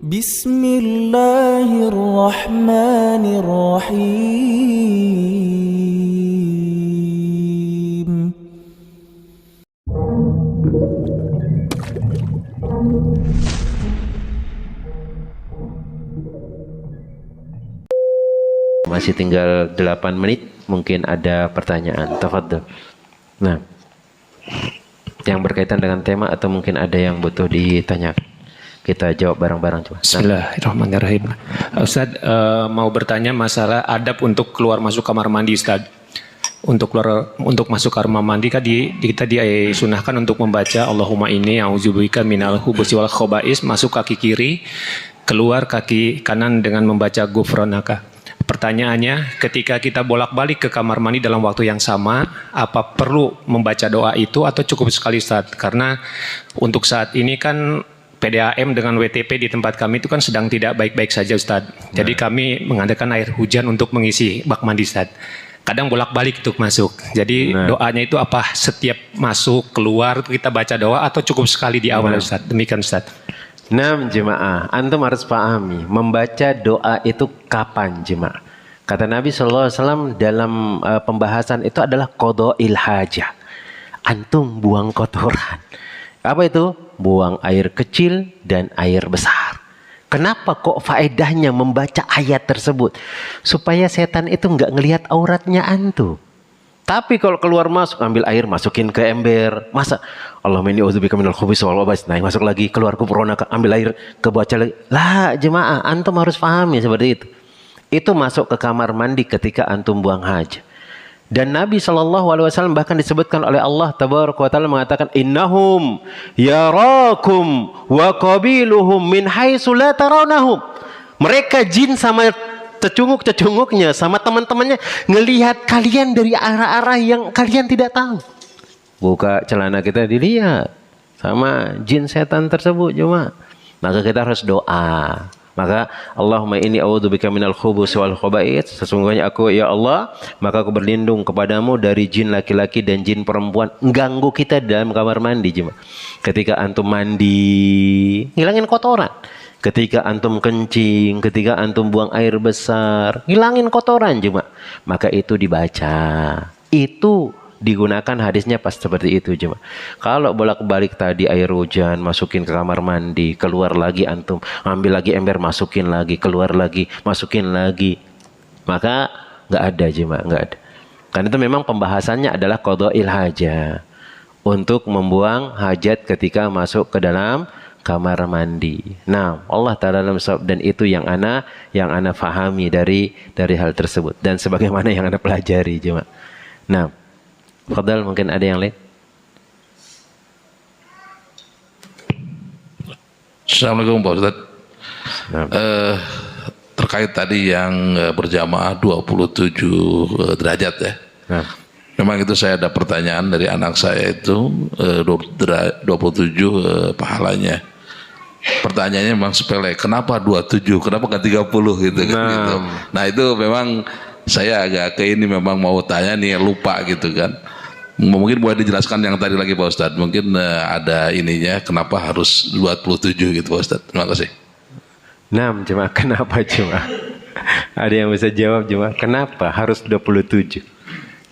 Bismillahirrahmanirrahim. Masih tinggal 8 menit, mungkin ada pertanyaan. Tafadhol. Nah, yang berkaitan dengan tema atau mungkin ada yang butuh ditanyakan. Kita jawab bareng-bareng coba. Bismillahirrahmanirrahim. Ustaz, mau bertanya masalah adab untuk keluar masuk kamar mandi, Ustaz. Untuk masuk kamar mandi kan kita disunahkan untuk membaca Allahumma inni a'udzubika minal khubuthi wal khaba'is, masuk kaki kiri, keluar kaki kanan dengan membaca ghufranaka. Pertanyaannya, ketika kita bolak-balik ke kamar mandi dalam waktu yang sama, apa perlu membaca doa itu atau cukup sekali, Ustaz? Karena untuk saat ini kan PDAM dengan WTP di tempat kami itu kan sedang tidak baik-baik saja, Ustaz. Jadi kami mengandalkan air hujan untuk mengisi bak mandi, Ustaz. Kadang bolak-balik untuk masuk. Jadi doanya itu apa setiap masuk, keluar kita baca doa atau cukup sekali di awal, Ustaz? Demikian, Ustaz. Nah, jemaah, antum harus pahami, membaca doa itu kapan, jemaah? Kata Nabi SAW dalam pembahasan itu adalah qada'il hajah. Antum buang kotoran. Apa itu? Buang air kecil dan air besar. Kenapa kok faedahnya membaca ayat tersebut? Supaya setan itu nggak ngelihat auratnya antum. Tapi kalau keluar masuk, ambil air, masukin ke ember. Masa Allahumma inni a'udzubika minal khubuthi wal khaba'is. Nah, masuk lagi, keluar ghufranaka, ambil air, kebaca lagi. Lah, jemaah, antum harus pahami seperti itu. Itu masuk ke kamar mandi ketika antum buang hajat. Dan Nabi SAW bahkan disebutkan oleh Allah Tabaraka wa Ta'ala mengatakan innahum yarakum wa qabiluhum min haitsu la tarawnahum. Mereka jin sama cecunguk-cecunguknya sama teman-temannya ngelihat kalian dari arah-arah yang kalian tidak tahu. Buka celana kita dilihat sama jin setan tersebut cuma. Maka kita harus doa. Maka Allahumma inni a'udzubika minal khubuthi wal khaba'its, sesungguhnya aku ya Allah, maka aku berlindung kepadamu dari jin laki-laki dan jin perempuan ganggu kita dalam kamar mandi. Ketika antum mandi, hilangin kotoran. Ketika antum kencing, ketika antum buang air besar, hilangin kotoran cuma. Maka itu dibaca. Itu digunakan hadisnya pas seperti itu cuma. Kalau bolak-balik tadi air hujan masukin ke kamar mandi, keluar lagi antum ambil lagi ember masukin lagi, keluar lagi masukin lagi, maka nggak ada cuma, nggak ada. Karena itu memang pembahasannya adalah qada'il hajah, untuk membuang hajat ketika masuk ke dalam kamar mandi. Nah, Allah Ta'ala dan itu yang ana fahami dari hal tersebut dan sebagaimana yang ana pelajari cuma. Nah, fadal, mungkin ada yang lain. Assalamualaikum Pak Ustaz. Terkait tadi yang berjamaah 27 derajat ya. Memang itu saya ada pertanyaan dari anak saya itu 27 pahalanya. Pertanyaannya memang sepele, kenapa 27? Kenapa nggak 30 gitu kan gitu. Nah, itu memang saya agak ini memang mau tanya nih lupa gitu kan. Mungkin boleh dijelaskan yang tadi lagi Pak Ustadz. Mungkin ada ininya kenapa harus 27 gitu Pak Ustadz. Terima kasih. Nah, cuma kenapa cuma? Ada yang bisa jawab cuma? Kenapa harus 27?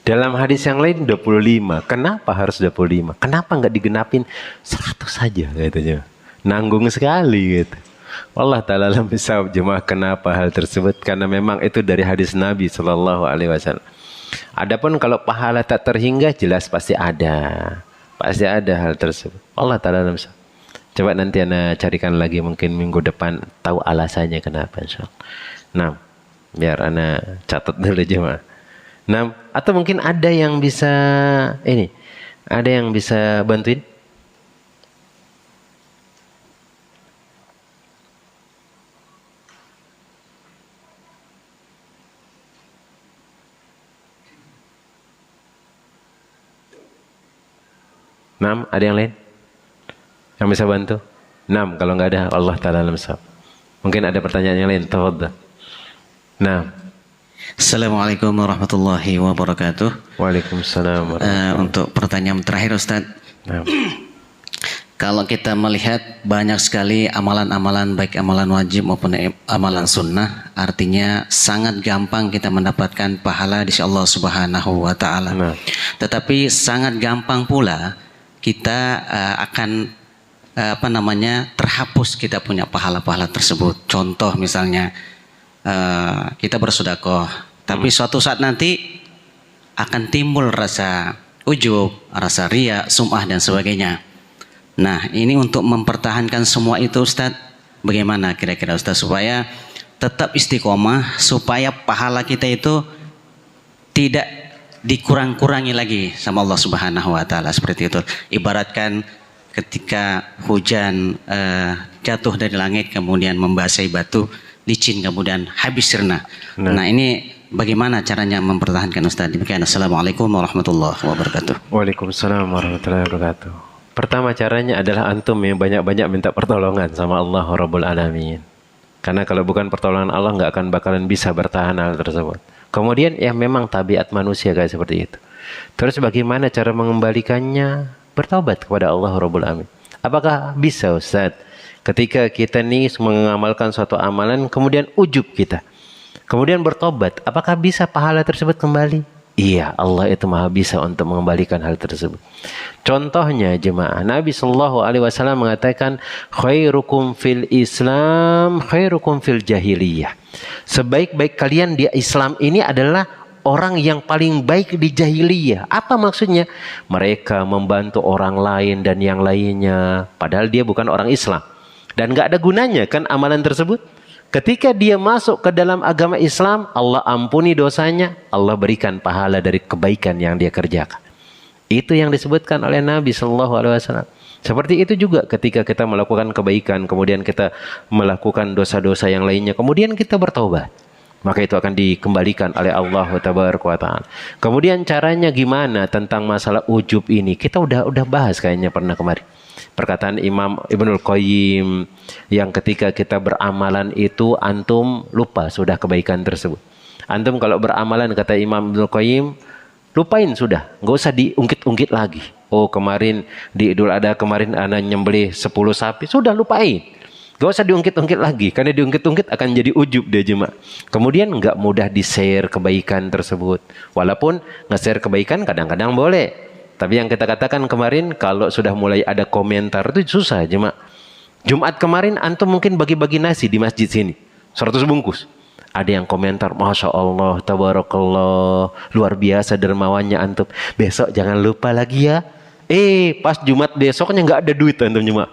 Dalam hadis yang lain 25. Kenapa harus 25? Kenapa nggak digenapin 100 saja gitu? Nanggung sekali gitu. Allah Ta'ala alam bisawab jemaah. Kenapa hal tersebut? Karena memang itu dari hadis Nabi SAW. Adapun kalau pahala tak terhingga jelas pasti ada hal tersebut. Allah Ta'ala alam bisawab. Coba nanti Anda carikan lagi mungkin minggu depan tahu alasannya kenapa insyaallah. Nah, biar Anda catat dulu jemaah. Nah, atau mungkin ada yang bisa bantuin? Nah, ada yang lain yang bisa bantu? Nah, kalau nggak ada Allah Ta'ala alam bisawab. Mungkin ada pertanyaan yang lain. Tafadhal. Nah. Assalamualaikum warahmatullahi wabarakatuh. Waalaikumsalam warahmatullahi wabarakatuh. Untuk pertanyaan terakhir Ustaz. Nah. Kalau kita melihat banyak sekali amalan-amalan, baik amalan wajib maupun amalan sunnah, artinya sangat gampang kita mendapatkan pahala di sisi Allah Subhanahu wa taala. Nah. Tetapi sangat gampang pula kita akan terhapus kita punya pahala-pahala tersebut. Contoh misalnya kita bersedekah, tapi suatu saat nanti akan timbul rasa ujub, rasa riya, sum'ah dan sebagainya. Nah, ini untuk mempertahankan semua itu Ustadz, bagaimana kira-kira Ustadz supaya tetap istiqomah, supaya pahala kita itu tidak dikurang-kurangi lagi sama Allah Subhanahu wa taala, seperti itu. Ibaratkan ketika hujan jatuh dari langit kemudian membasahi batu, licin kemudian habis sirna. Nah, ini bagaimana caranya mempertahankan Ustadz? Demikian. Assalamualaikum warahmatullahi wabarakatuh. Waalaikumsalam warahmatullahi wabarakatuh. Pertama caranya adalah antum yang banyak-banyak minta pertolongan sama Allah Rabbul Alamin. Karena kalau bukan pertolongan Allah nggak akan bakalan bisa bertahan hal tersebut. Kemudian ya memang tabiat manusia kayak seperti itu. Terus bagaimana cara mengembalikannya? Bertaubat kepada Allah Rabbul Alamin. Apakah bisa Ustaz? Ketika kita nih mengamalkan suatu amalan kemudian ujub kita. Kemudian bertobat, apakah bisa pahala tersebut kembali? Iya, Allah itu maha bisa untuk mengembalikan hal tersebut. Contohnya jemaah, Nabi Shallallahu Alaihi Wasallam mengatakan, khairukum fil Islam, khairukum fil jahiliyah. Sebaik-baik kalian di Islam ini adalah orang yang paling baik di jahiliyah. Apa maksudnya? Mereka membantu orang lain dan yang lainnya, padahal dia bukan orang Islam dan nggak ada gunanya kan amalan tersebut. Ketika dia masuk ke dalam agama Islam, Allah ampuni dosanya, Allah berikan pahala dari kebaikan yang dia kerjakan. Itu yang disebutkan oleh Nabi Shallallahu Alaihi Wasallam. Seperti itu juga ketika kita melakukan kebaikan, kemudian kita melakukan dosa-dosa yang lainnya, kemudian kita bertaubat, maka itu akan dikembalikan oleh Allah Tabaraka wa Ta'ala. Kemudian caranya gimana tentang masalah ujub ini? Kita udah bahas kayaknya pernah kemarin. Perkataan Imam Ibnul Qayyim yang ketika kita beramalan itu antum lupa sudah kebaikan tersebut. Antum kalau beramalan kata Imam Ibnul Qayyim, lupain sudah, nggak usah diungkit-ungkit lagi. Oh kemarin di Idul Adha kemarin ana nyembelih 10 sapi, sudah lupain. Gak usah diungkit-ungkit lagi, karena diungkit-ungkit akan jadi ujub dia jemaah. Kemudian nggak mudah di-share kebaikan tersebut. Walaupun nge-share kebaikan kadang-kadang boleh. Tapi yang kita katakan kemarin, kalau sudah mulai ada komentar itu susah jemaah. Jumat kemarin antum mungkin bagi-bagi nasi di masjid sini, 100 bungkus. Ada yang komentar, Masya Allah, Tabarakallah, luar biasa dermawannya antum. Besok jangan lupa lagi ya. Pas Jumat besoknya nggak ada duit antum jemaah.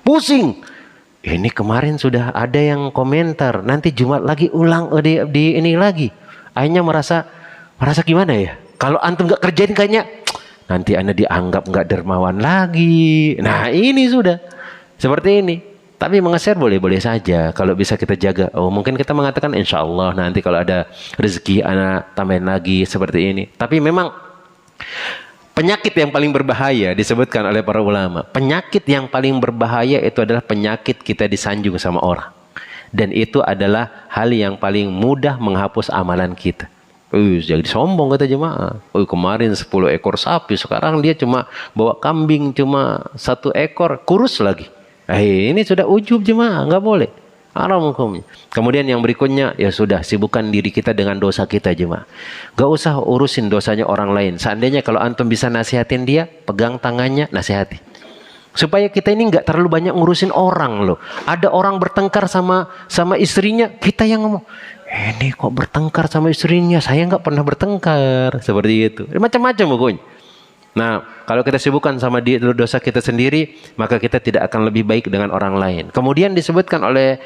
Pusing. Ini kemarin sudah ada yang komentar, nanti Jumat lagi ulang di ini lagi. Akhirnya merasa gimana ya? Kalau antum nggak kerjain kayaknya nanti anda dianggap nggak dermawan lagi. Nah ini sudah seperti ini. Tapi menge-share boleh-boleh saja kalau bisa kita jaga. Oh mungkin kita mengatakan insya Allah nanti kalau ada rezeki anak tambahin lagi seperti ini. Tapi memang penyakit yang paling berbahaya disebutkan oleh para ulama. Penyakit yang paling berbahaya itu adalah penyakit kita disanjung sama orang. Dan itu adalah hal yang paling mudah menghapus amalan kita. Jadi sombong kata jemaah. Kemarin 10 ekor sapi, sekarang dia cuma bawa kambing cuma 1 ekor, kurus lagi. Ini sudah ujub jemaah, nggak boleh. Haram hukumnya. Kemudian yang berikutnya, ya sudah sibukkan diri kita dengan dosa kita jemaah. Gak usah urusin dosanya orang lain. Seandainya kalau antum bisa nasihatin dia, pegang tangannya, nasihati. Supaya kita ini nggak terlalu banyak ngurusin orang loh. Ada orang bertengkar sama istrinya, kita yang ngomong, ini kok bertengkar sama istrinya, saya nggak pernah bertengkar. Seperti itu. Macam-macam pokoknya. Nah, kalau kita sibukkan sama dosa kita sendiri, maka kita tidak akan lebih baik dengan orang lain. Kemudian disebutkan oleh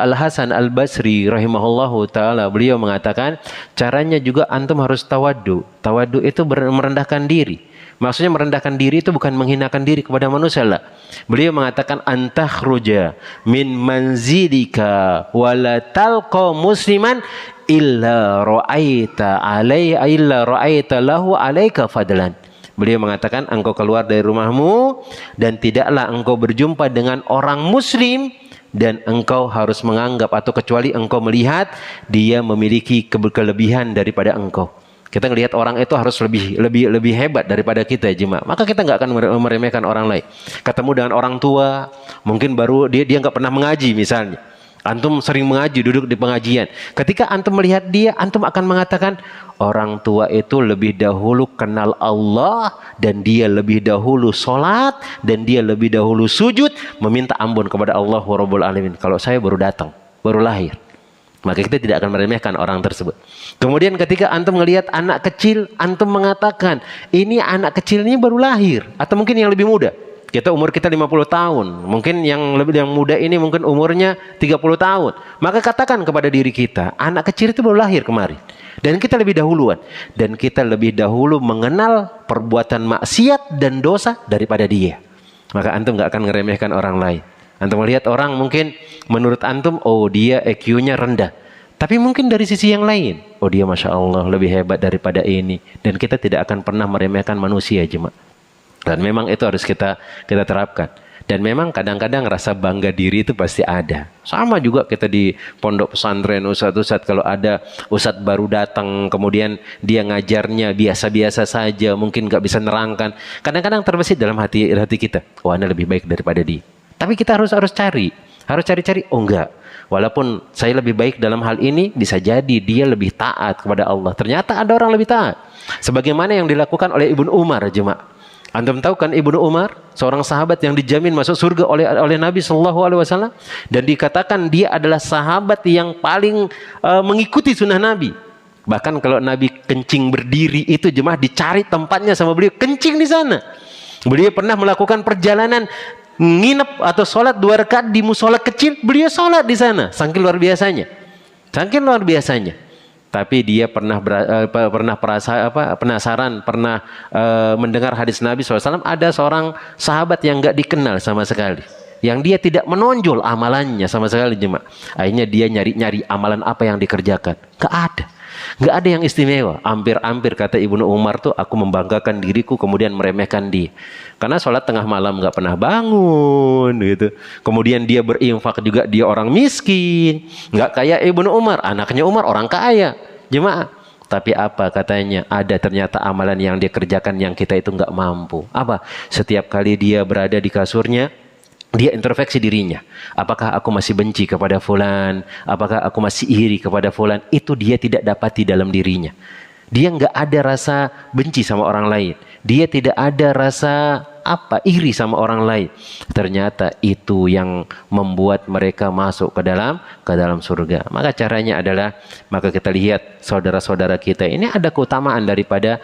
Al-Hasan Al-Basri rahimahullahu ta'ala, beliau mengatakan, caranya juga antum harus tawadu. Tawadu itu merendahkan diri. Maksudnya merendahkan diri itu bukan menghinakan diri kepada manusia lah. Beliau mengatakan antakhruja min manzilika wala talqa musliman illa ra'aita lahu alaika fadlan. Beliau mengatakan engkau keluar dari rumahmu dan tidaklah engkau berjumpa dengan orang muslim dan engkau harus menganggap atau kecuali engkau melihat dia memiliki kelebihan daripada engkau. Kita ngelihat orang itu harus lebih hebat daripada kita jemaah. Maka kita nggak akan meremehkan orang lain. Ketemu dengan orang tua, mungkin baru dia nggak pernah mengaji misalnya. Antum sering mengaji, duduk di pengajian. Ketika antum melihat dia, antum akan mengatakan orang tua itu lebih dahulu kenal Allah dan dia lebih dahulu sholat dan dia lebih dahulu sujud meminta ampun kepada Allah Rabbul Alamin. Kalau saya baru datang, baru lahir. Maka kita tidak akan meremehkan orang tersebut. Kemudian ketika antum melihat anak kecil, antum mengatakan, ini anak kecil ini baru lahir. Atau mungkin yang lebih muda. Umur kita 50 tahun. Mungkin yang muda ini mungkin umurnya 30 tahun. Maka katakan kepada diri kita, anak kecil itu baru lahir kemarin. Dan kita lebih dahuluan. Dan kita lebih dahulu mengenal perbuatan maksiat dan dosa daripada dia. Maka antum gak akan ngeremehkan orang lain. Antum melihat orang mungkin menurut antum, oh dia EQ-nya rendah. Tapi mungkin dari sisi yang lain, oh dia Masya Allah lebih hebat daripada ini. Dan kita tidak akan pernah meremehkan manusia jemaah. Dan memang itu harus kita terapkan. Dan memang kadang-kadang rasa bangga diri itu pasti ada. Sama juga kita di pondok pesantren, ustadz kalau ada ustadz baru datang, kemudian dia ngajarnya biasa-biasa saja, mungkin gak bisa nerangkan. Kadang-kadang terbesit dalam hati kita, oh anda lebih baik daripada dia. Tapi kita harus cari, oh enggak. Walaupun saya lebih baik dalam hal ini, bisa jadi dia lebih taat kepada Allah. Ternyata ada orang lebih taat. Sebagaimana yang dilakukan oleh Ibnu Umar jemaah. Antum tahu kan Ibnu Umar, seorang sahabat yang dijamin masuk surga oleh Nabi SAW, dan dikatakan dia adalah sahabat yang paling mengikuti sunnah Nabi. Bahkan kalau Nabi kencing berdiri itu jemaah dicari tempatnya sama beliau, kencing di sana. Beliau pernah melakukan perjalanan nginep atau sholat 2 rakaat di musola kecil, beliau sholat di sana, saking luar biasanya. Tapi dia pernah penasaran, pernah mendengar hadis Nabi SAW. Ada seorang sahabat yang nggak dikenal sama sekali, yang dia tidak menonjol amalannya sama sekali jemaah. Akhirnya dia nyari amalan apa yang dikerjakan, nggak ada yang istimewa. Hampir kata Ibnu Umar tuh, aku membanggakan diriku kemudian meremehkan dia. Karena sholat tengah malam nggak pernah bangun gitu. Kemudian dia berinfak juga, dia orang miskin. Nggak kayak Ibnu Umar, anaknya Umar orang kaya jemaah. Tapi apa katanya, ada ternyata amalan yang dia kerjakan yang kita itu nggak mampu. Apa? Setiap kali dia berada di kasurnya, dia introspeksi dirinya. Apakah aku masih benci kepada fulan? Apakah aku masih iri kepada fulan? Itu dia tidak dapati dalam dirinya. Dia nggak ada rasa benci sama orang lain. Dia tidak ada rasa iri sama orang lain. Ternyata itu yang membuat mereka masuk ke dalam surga. Maka caranya adalah, maka kita lihat saudara-saudara kita ini ada keutamaan daripada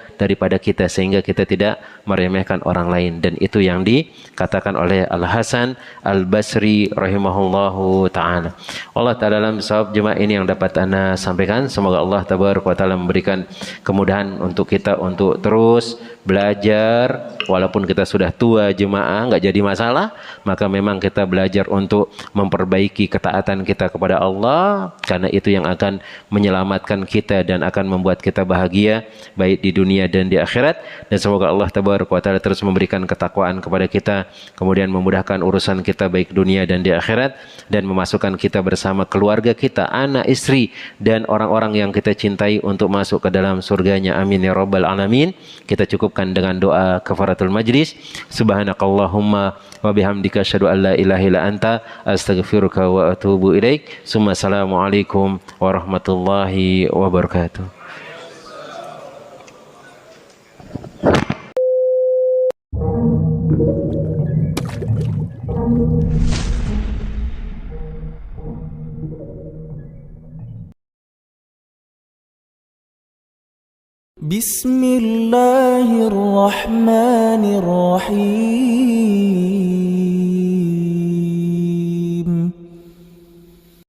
kita, sehingga kita tidak meremehkan orang lain. Dan itu yang dikatakan oleh Al-Hasan Al-Basri rahimahullahu ta'ala. Allah ta'ala dalam sahab jemaah ini yang dapat ana sampaikan. Semoga Allah tabaraka wa ta'ala memberikan kemudahan untuk kita untuk terus belajar. Walaupun kita sudah tua jemaah, nggak jadi masalah. Maka memang kita belajar untuk memperbaiki ketaatan kita kepada Allah, karena itu yang akan menyelamatkan kita dan akan membuat kita bahagia baik di dunia dan di akhirat. Dan semoga Allah tabaraka wa ta'ala terus memberikan ketakwaan kepada kita, kemudian memudahkan urusan kita baik dunia dan di akhirat, dan memasukkan kita bersama keluarga kita, anak, istri, dan orang-orang yang kita cintai untuk masuk ke dalam surganya. Amin ya rabbal alamin. Kita cukupkan dengan doa kafaratul majlis. Subhanakallahumma wa bihamdika asyhadu an la ilaha illa anta astaghfiruka wa atubu ilaik. Assalamualaikum warahmatullahi wabarakatuh. Bismillahirrahmanirrahim.